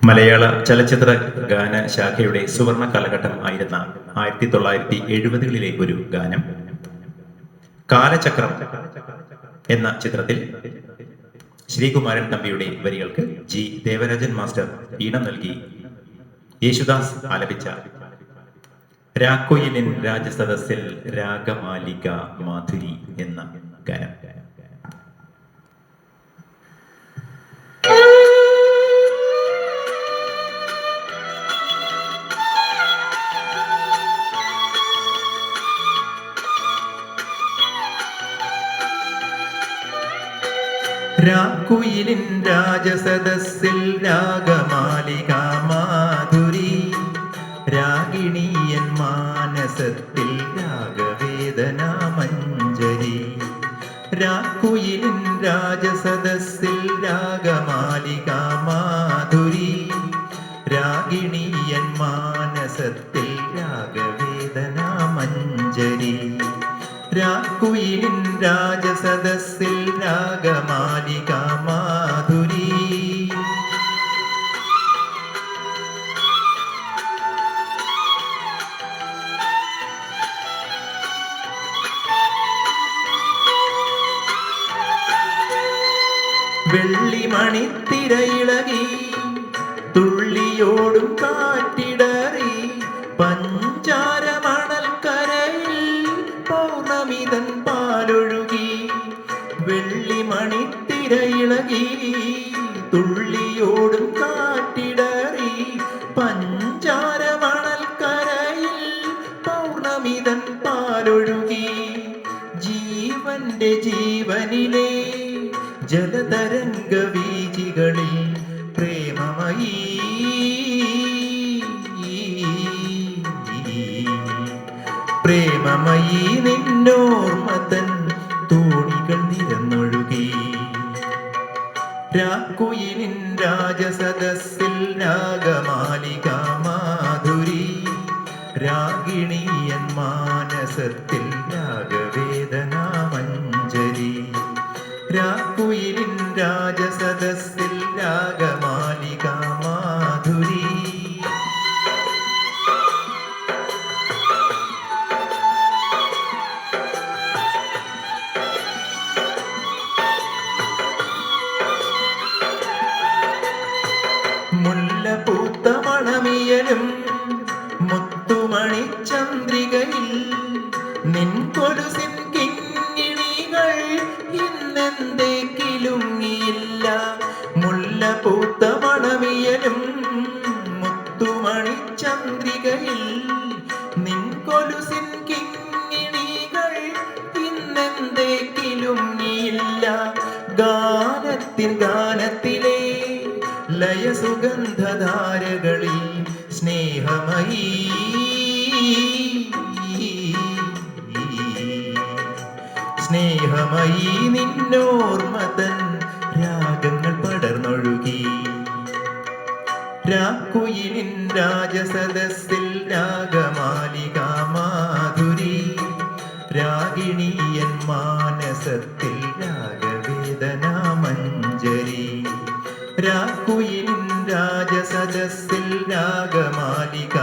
മലയാള ചലച്ചിത്ര ഗാന ശാഖയുടെ സുവർണ കാലഘട്ടം ആയിരുന്ന 1970കളിലെ ഒരു ഗാനം കാലചക്രം എന്ന ചിത്രത്തിൽ ശ്രീകുമാരൻ തമ്പിയുടെ വരികൾക്ക് ജി ദേവരാജൻ മാസ്റ്റർ ഈണം നൽകി യേശുദാസ് ആലപിച്ച രാക്കുയിലിൻ രാജസദസ്സിൽ രാഗമാലിക മാധുരി എന്ന ഗാനം. രാക്കുയിലിൻ രാജസദസ്സിൽ രാഗമാലിക മാധുരി, രാഗിണിയൻ മാനസത്തിൽ രാഗവേദന മഞ്ജരി. രാക്കുയിലിൻ രാജസദസ്സിൽ രാഗമാലിക മാധുരി, രാഗിണിയൻ മാനസത്തിൽ രാഗവേദന മഞ്ജരി. രാക്കുയിലിൻ രാജസദസ്സിൽ രാഗമാലിക മാധുരി. വെള്ളിമണിത്തിരയിളകി തുള്ളിയോടും കാറ്റിടറി, പഞ്ചാരമണൽക്കരയിൽ പൗർണമിതൻ പാലൊഴുകി. വെള്ളിമണിത്തിരയിളകി തുള്ളിയോടും കാറ്റിടറി, പഞ്ചാരമണൽക്കരയിൽ പൗർണമിതൻ പാലൊഴുകി. ജീവന്റെ ജീവനിലെ ജലതരംഗ വീചികളിൽ പ്രേമമയീ പ്രേമമയീ നിന്നോർമ്മതൻ തോണികൾ നിരന്നൊഴുകി. രാക്കുയിലിൻ രാജസദസ്സിൽ രാഗമാലിക മാധുരി, രാഗിണിയൻ മാനസത്തിൽ രാഗവേദന മഞ്ജരി. രാക്കുയിലിൻ രാജസദസ്സിൽ രാഗമാലിക മാധുരി. മുല്ലപൂത്ത മണമിയലും മുത്തുമണി ചന്ദ്രികയിൽ നിൻ കൊലുസിൻ കിങ്ങിണികൾ ഇന്നെന്തേ കിലുങ്ങിയില്ല. മുല്ലപൂത്ത മണമിയലും മുത്തുമണി ചന്ദ്രികയിൽ നിൻ കൊലുസിൻ കിങ്ങിണികൾ ഇന്നെന്തേ കിലുങ്ങിയില്ല. ഗാനത്തിൻ ഗാനത്തിലെ ലയസുഗന്ധധാരകളിൽ സ്നേഹമയീ സ്നേഹമയീ നിന്നോർമ്മതൻ രാഗങ്ങൾ പടർന്നൊഴുകി. രാക്കുയിലിൻ രാജസദസ്സിൽ രാഗമാലിക മാധുരി, രാഗിണിയൻ മാനസത്തിൽ രാഗവേദന മഞ്ജരി. രാക്കുയിലിൻ രാജസദസ്സിൽ രാഗമാലിക